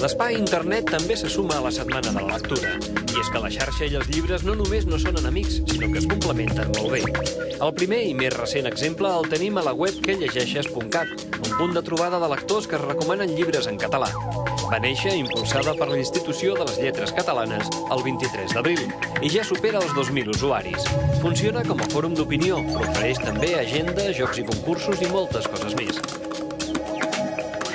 L'espai internet també se suma a la setmana de la lectura. I és que la xarxa i els llibres no només no són enemics, sinó que es complementen molt bé. El primer i més recent exemple el tenim a la web quellegeixes.cat, un punt de trobada de lectors que es recomanen llibres en català. Va néixer impulsada per la Institució de les Lletres Catalanes el 23 d'abril i ja supera els 2.000 usuaris. Funciona com a fòrum d'opinió, però ofereix també agenda, jocs i concursos i moltes coses més.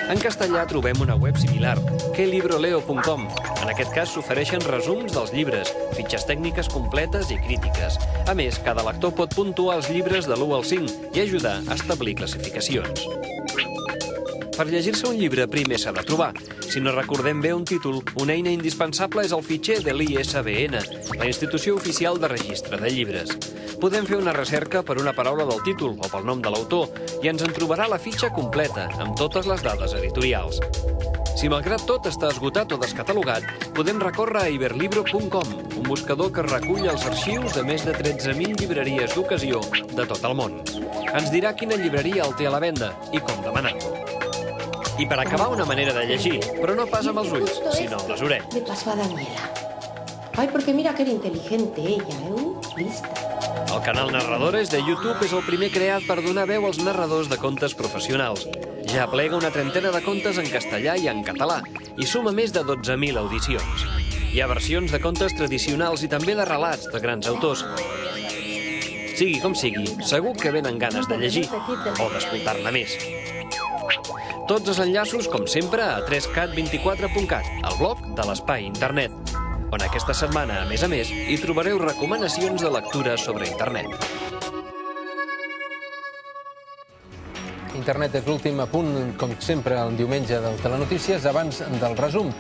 En castellà trobem una web similar, quelibroleo.com. En aquest cas s'ofereixen resums dels llibres, fitxes tècniques completes i crítiques. A més, cada lector pot puntuar els llibres de l'1 al 5 i ajudar a establir classificacions. Per llegir-se un llibre primer s'ha de trobar. Si no recordem bé un títol, una eina indispensable és el fitxer de l'ISBN, la Institució Oficial de Registre de Llibres. Podem fer una recerca per una paraula del títol o pel nom de l'autor i ens en trobarà la fitxa completa, amb totes les dades editorials. Si malgrat tot està esgotat o descatalogat, podem recórrer a iberlibro.com, un buscador que recull els arxius de més de 13.000 llibreries d'ocasió de tot el món. Ens dirà quina llibreria el té a la venda i com demanar-lo. I per acabar, una manera de llegir, però no pas amb els ulls, sinó amb les orelles. Le pasó a Daniela. Ay, porque mira que era inteligente ella, lista. El canal Narradores de YouTube és el primer creat per donar veu als narradors de contes professionals. Ja aplega una trentena de contes en castellà i en català i suma més de 12.000 audicions. Hi ha versions de contes tradicionals i també de relats de grans autors. Sigui com sigui, segur que venen ganes de llegir o d'escoltar-ne més. Tots els enllaços, com sempre, a 3cat24.cat, el blog de l'Espai Internet, on aquesta setmana, a més, hi trobareu recomanacions de lectura sobre internet. Internet és l'últim apunt, com sempre, el diumenge del Telenotícies, abans del resum.